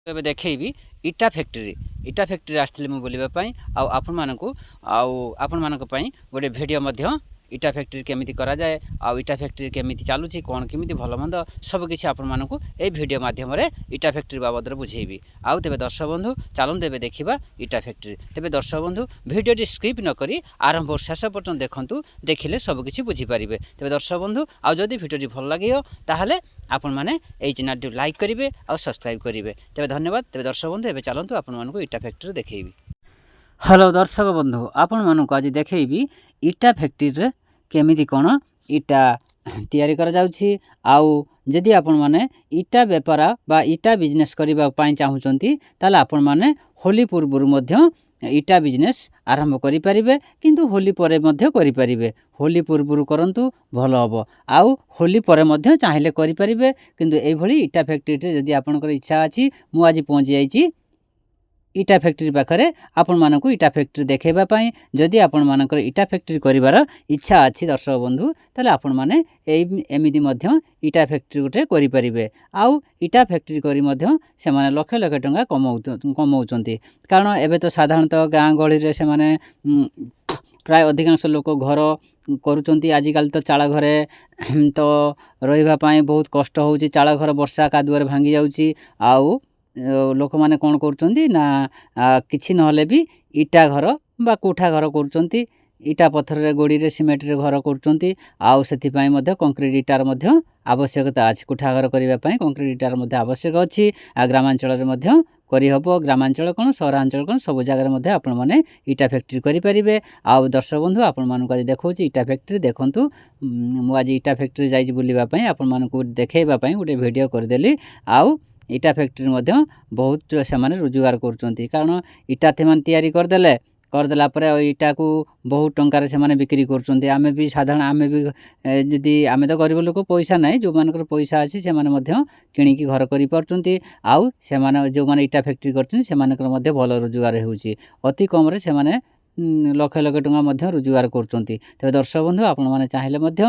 ଏବେ ଦେଖେଇବି ଇଟା ଫ୍ୟାକ୍ଟ୍ରି ଆସିଥିଲି ମୁଁ ବୁଲିବା ପାଇଁ ଆଉ ଆପଣମାନଙ୍କ ପାଇଁ ଗୋଟେ ଭିଡ଼ିଓ ମଧ୍ୟ ଇଟା ଫ୍ୟାକ୍ଟ୍ରି କେମିତି କରାଯାଏ ଆଉ ଇଟା ଫ୍ୟାକ୍ଟ୍ରି କେମିତି ଚାଲୁଛି କ'ଣ କେମିତି ଭଲ ମନ୍ଦ ସବୁକିଛି ଆପଣମାନଙ୍କୁ এই ଭିଡ଼ିଓ ମାଧ୍ୟମରେ ଇଟା ଫ୍ୟାକ୍ଟ୍ରି ବାବଦରେ ବୁଝେଇବି। ଆଉ ତେବେ ଦର୍ଶକ ବନ୍ଧୁ ଚାଲନ୍ତୁ ଏବେ ଦେଖିବା ଇଟା ଫ୍ୟାକ୍ଟ୍ରି। ତେବେ ଦର୍ଶକ ବନ୍ଧୁ ଭିଡ଼ିଓଟି ସ୍କିପ୍ ନକରି ଆରମ୍ଭରୁ ଶେଷ ପର୍ଯ୍ୟନ୍ତ ଦେଖନ୍ତୁ, ଦେଖିଲେ ସବୁକିଛି ବୁଝିପାରିବେ। ତେବେ ଦର୍ଶକ ବନ୍ଧୁ ଆଉ ଯଦି ଭିଡ଼ିଓଟି ଭଲ ଲାଗିବ ତାହେଲେ ଆପଣମାନେ এই ଚ୍ୟାନେଲଟି ଲାଇକ୍ କରିବେ ଆଉ ସବସ୍କ୍ରାଇବ୍ କରିବେ। ତେବେ ଧନ୍ୟବାଦ। ତେବେ ଦର୍ଶକ ବନ୍ଧୁ ଏବେ ଚାଲନ୍ତୁ ଆପଣମାନଙ୍କୁ ଇଟା ଫ୍ୟାକ୍ଟ୍ରି ଦେଖେଇବି। ହ୍ୟାଲୋ ଦର୍ଶକ ବନ୍ଧୁ, ଆପଣମାନଙ୍କୁ ଆଜି ଦେଖେଇବି ଇଟା ଫ୍ୟାକ୍ଟ୍ରିରେ କେମିତି କ'ଣ ଇଟା ତିଆରି କରାଯାଉଛି। ଆଉ ଯଦି ଆପଣମାନେ ଇଟା ବେପାର ବା ଇଟା ବିଜନେସ୍ କରିବା ପାଇଁ ଚାହୁଁଛନ୍ତି ତାହେଲେ ଆପଣମାନେ ହୋଲି ପୂର୍ବରୁ ମଧ୍ୟ ଇଟା ବିଜନେସ୍ ଆରମ୍ଭ କରିପାରିବେ, କିନ୍ତୁ ହୋଲି ପରେ ମଧ୍ୟ କରିପାରିବେ। ହୋଲି ପୂର୍ବରୁ କରନ୍ତୁ ଭଲ ହେବ, ଆଉ ହୋଲି ପରେ ମଧ୍ୟ ଚାହିଁଲେ କରିପାରିବେ। କିନ୍ତୁ এইଭଳି ଇଟା ଫ୍ୟାକ୍ଟ୍ରିରେ ଯଦି ଆପଣଙ୍କର ଇଚ୍ଛା ଅଛି, ମୁଁ ଆଜି ପହଞ୍ଚି ଯାଇଛି ଇଟା ଫ୍ୟାକ୍ଟ୍ରି ପାଖରେ ଆପଣମାନଙ୍କୁ ଇଟା ଫ୍ୟାକ୍ଟ୍ରି ଦେଖାଇବା ପାଇଁ। ଯଦି ଆପଣମାନଙ୍କର ଇଟା ଫ୍ୟାକ୍ଟ୍ରି କରିବାର ଇଚ୍ଛା ଅଛି ଦର୍ଶକ ବନ୍ଧୁ, ତାହେଲେ ଆପଣମାନେ ଏମିତି ମଧ୍ୟ ଇଟା ଫ୍ୟାକ୍ଟ୍ରି ଗୋଟେ କରିପାରିବେ। ଆଉ ଇଟା ଫ୍ୟାକ୍ଟ୍ରି କରି ମଧ୍ୟ ସେମାନେ ଲକ୍ଷ ଲକ୍ଷ ଟଙ୍କା କମାଉଛନ୍ତି। କାରଣ ଏବେ ତ ସାଧାରଣତଃ ଗାଁ ଗହଳିରେ ସେମାନେ ପ୍ରାୟ ଅଧିକାଂଶ ଲୋକ ଘର କରୁଛନ୍ତି। ଆଜିକାଲି ତ ଚାଳ ଘରେ ତ ରହିବା ପାଇଁ ବହୁତ କଷ୍ଟ ହେଉଛି। ଚାଳ ଘର ବର୍ଷା କାଦୁଅରେ ଭାଙ୍ଗି ଯାଉଛି। ଆଉ ଲୋକମାନେ କ'ଣ କରୁଛନ୍ତି ନା କିଛି ନହେଲେ ବି ଇଟା ଘର ବା କୋଠା ଘର କରୁଛନ୍ତି। ଇଟା ପଥରରେ ଗୋଡ଼ିରେ ସିମେଣ୍ଟରେ ଘର କରୁଛନ୍ତି। ଆଉ ସେଥିପାଇଁ ମଧ୍ୟ କଂକ୍ରିଟ ଇଟାର ମଧ୍ୟ ଆବଶ୍ୟକତା ଅଛି। କୋଠା ଘର କରିବା ପାଇଁ କଂକ୍ରିଟ ଇଟାର ମଧ୍ୟ ଆବଶ୍ୟକ ଅଛି। ଆଉ ଗ୍ରାମାଞ୍ଚଳରେ ମଧ୍ୟ କରିହେବ। ଗ୍ରାମାଞ୍ଚଳ କ'ଣ ସହରାଞ୍ଚଳ କ'ଣ ସବୁ ଜାଗାରେ ମଧ୍ୟ ଆପଣମାନେ ଇଟା ଫ୍ୟାକ୍ଟ୍ରି କରିପାରିବେ। ଆଉ ଦର୍ଶକ ବନ୍ଧୁ ଆପଣମାନଙ୍କୁ ଆଜି ଦେଖାଉଛି ଇଟା ଫ୍ୟାକ୍ଟ୍ରି। ଦେଖନ୍ତୁ, ମୁଁ ଆଜି ଇଟା ଫ୍ୟାକ୍ଟ୍ରି ଯାଇଛି ବୁଲିବା ପାଇଁ, ଆପଣମାନଙ୍କୁ ଦେଖାଇବା ପାଇଁ ଗୋଟେ ଭିଡ଼ିଓ କରିଦେଲି। ଆଉ ଇଟା ଫ୍ୟାକ୍ଟ୍ରି ମଧ୍ୟ ବହୁତ ସେମାନେ ରୋଜଗାର କରୁଛନ୍ତି। କାରଣ ଇଟା ସେମାନେ ତିଆରି କରିଦେଲା ପରେ ଇଟାକୁ ବହୁତ ଟଙ୍କାରେ ସେମାନେ ବିକ୍ରି କରୁଛନ୍ତି। ଆମେ ବି ଯଦି ଆମେ ତ ଗରିବ ଲୋକ, ପଇସା ନାହିଁ, ଯେଉଁମାନଙ୍କର ପଇସା ଅଛି ସେମାନେ ମଧ୍ୟ କିଣିକି ଘର କରିପାରୁଛନ୍ତି। ଆଉ ସେମାନେ ଯେଉଁମାନେ ଇଟା ଫ୍ୟାକ୍ଟ୍ରି କରିଛନ୍ତି ସେମାନଙ୍କର ମଧ୍ୟ ଭଲ ରୋଜଗାର ହେଉଛି। ଅତି କମରେ ସେମାନେ ଲକ୍ଷ ଲକ୍ଷ ଟଙ୍କା ମଧ୍ୟ ରୋଜଗାର କରୁଛନ୍ତି। ତେବେ ଦର୍ଶକ ବନ୍ଧୁ ଆପଣମାନେ ଚାହିଁଲେ ମଧ୍ୟ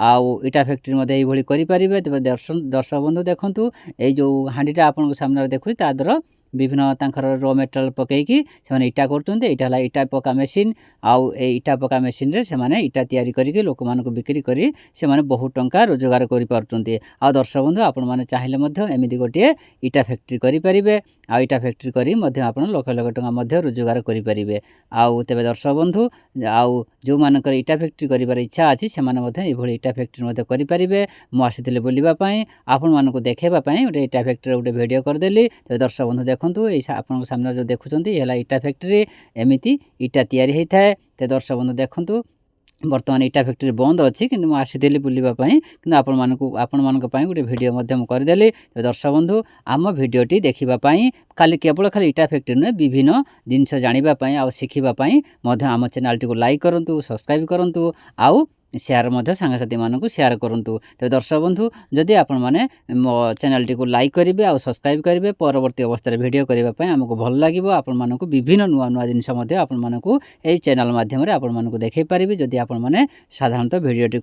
ଆଉ ଇଟା ଫ୍ୟାକ୍ଟ୍ରି ମଧ୍ୟ ଏଇଭଳି କରିପାରିବେ। ତେବେ ଦର୍ଶକ ବନ୍ଧୁ ଦେଖନ୍ତୁ, ଏଇ ଯେଉଁ ହାଣ୍ଡିଟା ଆପଣଙ୍କ ସାମ୍ନାରେ ଦେଖୁଛି ତା ଦ୍ୱାରା ବିଭିନ୍ନ ତାଙ୍କର ର ମେଟେରିଆଲ୍ ପକାଇକି ସେମାନେ ଇଟା କରୁଛନ୍ତି। ଏଇଟା ହେଲା ଇଟା ପକା ମେସିନ୍। ଆଉ এই ଇଟା ପକା ମେସିନ୍ରେ ସେମାନେ ଇଟା ତିଆରି କରିକି ଲୋକମାନଙ୍କୁ ବିକ୍ରି କରି ସେମାନେ ବହୁତ ଟଙ୍କା ରୋଜଗାର କରିପାରୁଛନ୍ତି। ଆଉ ଦର୍ଶକ ବନ୍ଧୁ ଆପଣମାନେ ଚାହିଁଲେ ମଧ୍ୟ ଏମିତି ଗୋଟିଏ ଇଟା ଫ୍ୟାକ୍ଟ୍ରି କରିପାରିବେ। ଆଉ ଇଟା ଫ୍ୟାକ୍ଟ୍ରି କରି ମଧ୍ୟ ଆପଣ ଲକ୍ଷ ଲକ୍ଷ ଟଙ୍କା ମଧ୍ୟ ରୋଜଗାର କରିପାରିବେ। ଆଉ ତେବେ ଦର୍ଶକ ବନ୍ଧୁ ଆଉ ଯେଉଁମାନଙ୍କର ଇଟା ଫ୍ୟାକ୍ଟ୍ରି କରିବାର ଇଚ୍ଛା ଅଛି ସେମାନେ ମଧ୍ୟ ଏଇଭଳି ଇଟା ଫ୍ୟାକ୍ଟ୍ରି ମଧ୍ୟ କରିପାରିବେ। ମୁଁ ଆସିଥିଲି ବୁଲିବା ପାଇଁ, ଆପଣମାନଙ୍କୁ ଦେଖାଇବା ପାଇଁ ଗୋଟେ ଇଟା ଫ୍ୟାକ୍ଟ୍ରିର ଗୋଟେ ଭିଡ଼ିଓ କରିଦେଲି। ତେବେ ଦର୍ଶକ ବନ୍ଧୁ ଦେଖନ୍ତୁ, ଏଇ ଆପଣଙ୍କ ସାମ୍ନାରେ ଯେଉଁ ଦେଖୁଛନ୍ତି ହେଲା ଇଟା ଫ୍ୟାକ୍ଟ୍ରି। ଏମିତି ଇଟା ତିଆରି ହୋଇଥାଏ। ତେବେ ଦର୍ଶକ ବନ୍ଧୁ ଦେଖନ୍ତୁ, ବର୍ତ୍ତମାନ ଇଟା ଫ୍ୟାକ୍ଟ୍ରି ବନ୍ଦ ଅଛି, କିନ୍ତୁ ମୁଁ ଆସିଥିଲି ବୁଲିବା ପାଇଁ, କିନ୍ତୁ ଆପଣମାନଙ୍କ ପାଇଁ ଗୋଟେ ଭିଡ଼ିଓ ମଧ୍ୟ ମୁଁ କରିଦେଲି। ତେବେ ଦର୍ଶକ ବନ୍ଧୁ ଆମ ଭିଡ଼ିଓଟି ଦେଖିବା ପାଇଁ କେବଳ ଖାଲି ଇଟା ଫ୍ୟାକ୍ଟ୍ରି ନୁହେଁ, ବିଭିନ୍ନ ଜିନିଷ ଜାଣିବା ପାଇଁ ଆଉ ଶିଖିବା ପାଇଁ ମଧ୍ୟ ଆମ ଚ୍ୟାନେଲଟିକୁ ଲାଇକ୍ କରନ୍ତୁ, ସବସ୍କ୍ରାଇବ୍ କରନ୍ତୁ ଆଉ ସେୟାର ମଧ୍ୟ ସାଙ୍ଗସାଥିମାନଙ୍କୁ ସେୟାର କରନ୍ତୁ। ତେବେ ଦର୍ଶକ ବନ୍ଧୁ ଯଦି ଆପଣମାନେ ମୋ ଚ୍ୟାନେଲଟିକୁ ଲାଇକ୍ କରିବେ ଆଉ ସବସ୍କ୍ରାଇବ୍ କରିବେ, ପରବର୍ତ୍ତୀ ଅବସ୍ଥାରେ ଭିଡ଼ିଓ କରିବା ପାଇଁ ଆମକୁ ଭଲ ଲାଗିବ। ଆପଣମାନଙ୍କୁ ବିଭିନ୍ନ ନୂଆ ନୂଆ ଜିନିଷ ମଧ୍ୟ ଆପଣମାନଙ୍କୁ এই ଚ୍ୟାନେଲ ମାଧ୍ୟମରେ ଆପଣମାନଙ୍କୁ ଦେଖାଇ ପାରିବି। ଯଦି ଆପଣମାନେ ସାଧାରଣତଃ ଭିଡ଼ିଓଟି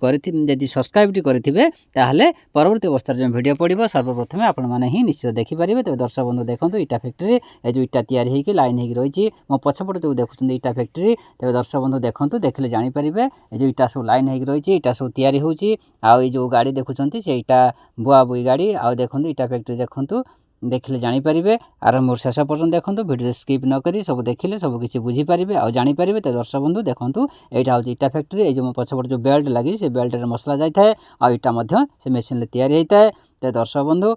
ଯଦି ସବସ୍କ୍ରାଇବ୍ଟି କରିଥିବେ ତାହେଲେ ପରବର୍ତ୍ତୀ ଅବସ୍ଥାରେ ଯେଉଁ ଭିଡ଼ିଓ ପଡ଼ିବ ସର୍ବପ୍ରଥମେ ଆପଣମାନେ ହିଁ ନିଶ୍ଚିତ ଦେଖିପାରିବେ। ତେବେ ଦର୍ଶକ ବନ୍ଧୁ ଦେଖନ୍ତୁ ଇଟା ଫ୍ୟାକ୍ଟ୍ରି, ଏ ଯେଉଁ ଇଟା ତିଆରି ହୋଇକି ଲାଇନ୍ ହୋଇକି ରହିଛି ମୋ ପଛପଟେ ଯେଉଁ ଦେଖୁଛନ୍ତି ଇଟା ଫ୍ୟାକ୍ଟ୍ରି। ତେବେ ଦର୍ଶକ ବନ୍ଧୁ ଦେଖନ୍ତୁ, ଦେଖିଲେ ଜାଣିପାରିବେ ଏ ଯେଉଁ ଇଟା ସବୁ ଲାଇନ୍ ହୋଇକି ରହିଛି, ଇଟା ସବୁ ତିଆରି ହେଉଛି। ଆଉ ଏଇ ଯେଉଁ ଗାଡ଼ି ଦେଖୁଛନ୍ତି ସେ ଇଟା ବୁଆବୁଇ ଗାଡ଼ି। ଆଉ ଦେଖନ୍ତୁ ଇଟା ଫ୍ୟାକ୍ଟ୍ରି ଦେଖନ୍ତୁ, ଦେଖିଲେ ଜାଣିପାରିବେ। ଆରମ୍ଭରୁ ଶେଷ ପର୍ଯ୍ୟନ୍ତ ଦେଖନ୍ତୁ, ଭିଡ଼ିଓ ସ୍କିପ୍ ନ କରି ସବୁ ଦେଖିଲେ ସବୁ କିଛି ବୁଝିପାରିବେ ଆଉ ଜାଣିପାରିବେ। ତ ଦର୍ଶକ ବନ୍ଧୁ ଦେଖନ୍ତୁ, ଏଇଟା ହେଉଛି ଇଟା ଫ୍ୟାକ୍ଟ୍ରି। এই ଯେଉଁ ପଛପଟେ ଯେଉଁ ବେଲ୍ଟ ଲାଗିଛି ସେ ବେଲ୍ଟରେ ମସଲା ଯାଇଥାଏ ଆଉ ଇଟା ମଧ୍ୟ ସେ ମେସିନ୍ରେ ତିଆରି ହୋଇଥାଏ। ତ ଦର୍ଶକ ବନ୍ଧୁ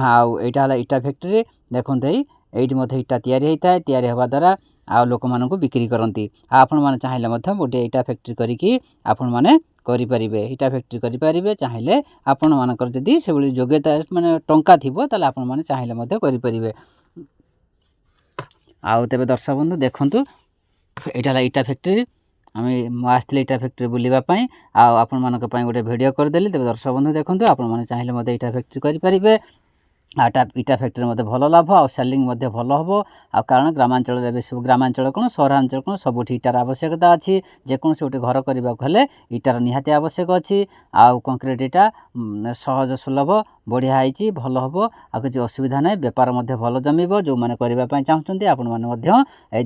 ଆଉ ଏଇଟା ହେଲା ଇଟା ଫ୍ୟାକ୍ଟ୍ରି। ଦେଖନ୍ତୁ এইଠି ମଧ୍ୟ ଇଟା ତିଆରି ହୋଇଥାଏ। ତିଆରି ହେବା ଦ୍ୱାରା ଆଉ ଲୋକମାନଙ୍କୁ ବିକ୍ରି କରନ୍ତି। ଆଉ ଆପଣମାନେ ଚାହିଁଲେ ମଧ୍ୟ ଗୋଟିଏ ଇଟା ଫ୍ୟାକ୍ଟ୍ରି କରିକି ଆପଣମାନେ କରିପାରିବେ। ଇଟା ଫ୍ୟାକ୍ଟ୍ରି କରିପାରିବେ ଚାହିଁଲେ, ଆପଣମାନଙ୍କର ଯଦି ସେଭଳି ଯୋଗ୍ୟତା ମାନେ ଟଙ୍କା ଥିବ ତାହେଲେ ଆପଣମାନେ ଚାହିଁଲେ ମଧ୍ୟ କରିପାରିବେ। ଆଉ ତେବେ ଦର୍ଶକ ବନ୍ଧୁ ଦେଖନ୍ତୁ, ଏଇଟା ହେଲା ଇଟା ଫ୍ୟାକ୍ଟ୍ରି। ମୁଁ ଆସିଥିଲି ଇଟା ଫ୍ୟାକ୍ଟ୍ରି ବୁଲିବା ପାଇଁ ଆଉ ଆପଣମାନଙ୍କ ପାଇଁ ଗୋଟେ ଭିଡ଼ିଓ କରିଦେଲି। ତେବେ ଦର୍ଶକ ବନ୍ଧୁ ଦେଖନ୍ତୁ, ଆପଣମାନେ ଚାହିଁଲେ ମଧ୍ୟ ଇଟା ଫ୍ୟାକ୍ଟ୍ରି କରିପାରିବେ। ଇଟା ଫ୍ୟାକ୍ଟ୍ରି ମଧ୍ୟ ଭଲ ଲାଭ ଆଉ ସେଲିଂ ମଧ୍ୟ ଭଲ ହେବ ଆଉ କାରଣ ଗ୍ରାମାଞ୍ଚଳରେ ଏବେ ସବୁ ଗ୍ରାମାଞ୍ଚଳ କ'ଣ ସହରାଞ୍ଚଳ କ'ଣ ସବୁଠି ଇଟାର ଆବଶ୍ୟକତା ଅଛି ଯେକୌଣସି ଗୋଟେ ଘର କରିବାକୁ ହେଲେ ଇଟାର ନିହାତି ଆବଶ୍ୟକ ଅଛି ଆଉ କଂକ୍ରିଟ ଇଟା ସହଜ ସୁଲଭ ବଢ଼ିଆ ହେଇଛି ଭଲ ହେବ ଆଉ କିଛି ଅସୁବିଧା ନାହିଁ ବେପାର ମଧ୍ୟ ଭଲ ଜମିବ ଯେଉଁମାନେ କରିବା ପାଇଁ ଚାହୁଁଛନ୍ତି ଆପଣମାନେ ମଧ୍ୟ ଏଇ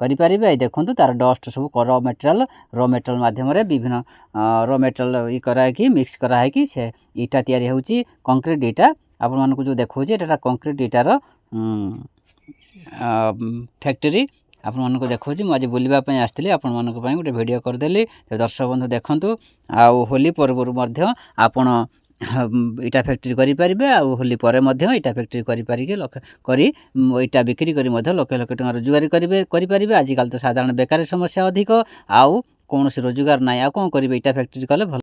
କରିପାରିବେ ଏଇ ଦେଖନ୍ତୁ ତାର ଡଷ୍ଟ ସବୁ ର ମେଟେରିଆଲ ମାଧ୍ୟମରେ ବିଭିନ୍ନ ର ମେଟେରିଆଲ କରାହେଇକି ମିକ୍ସ କରାହେଇକି ସେ ଇଟା ତିଆରି ହେଉଛି କଂକ୍ରିଟ ଇଟା ଆପଣମାନଙ୍କୁ ଯେଉଁ ଦେଖାଉଛି ଏଟା କଂକ୍ରିଟ ଇଟାର ଫ୍ୟାକ୍ଟ୍ରି ଆପଣମାନଙ୍କୁ ଦେଖାଉଛି ମୁଁ ଆଜି ବୁଲିବା ପାଇଁ ଆସିଥିଲି ଆପଣମାନଙ୍କ ପାଇଁ ଗୋଟେ ଭିଡ଼ିଓ କରିଦେଲି ଦର୍ଶକ ବନ୍ଧୁ ଦେଖନ୍ତୁ ଆଉ ହୋଲି ପର୍ବରୁ ମଧ୍ୟ ଆପଣ ଇଟା ଫ୍ୟାକ୍ଟ୍ରି କରିପାରିବେ ଆଉ ହୋଲି ପରେ ମଧ୍ୟ ଇଟା ଫ୍ୟାକ୍ଟ୍ରି କରିପାରିକି ଇଟା ବିକ୍ରି କରି ମଧ୍ୟ ଲକ୍ଷ ଲକ୍ଷ ଟଙ୍କା ରୋଜଗାର କରିପାରିବେ ଆଜିକାଲି ତ ସାଧାରଣ ବେକାରୀ ସମସ୍ୟା ଅଧିକ ଆଉ କୌଣସି ରୋଜଗାର ନାହିଁ ଆଉ କ'ଣ କରିବେ ଇଟା ଫ୍ୟାକ୍ଟ୍ରି କଲେ ଭଲ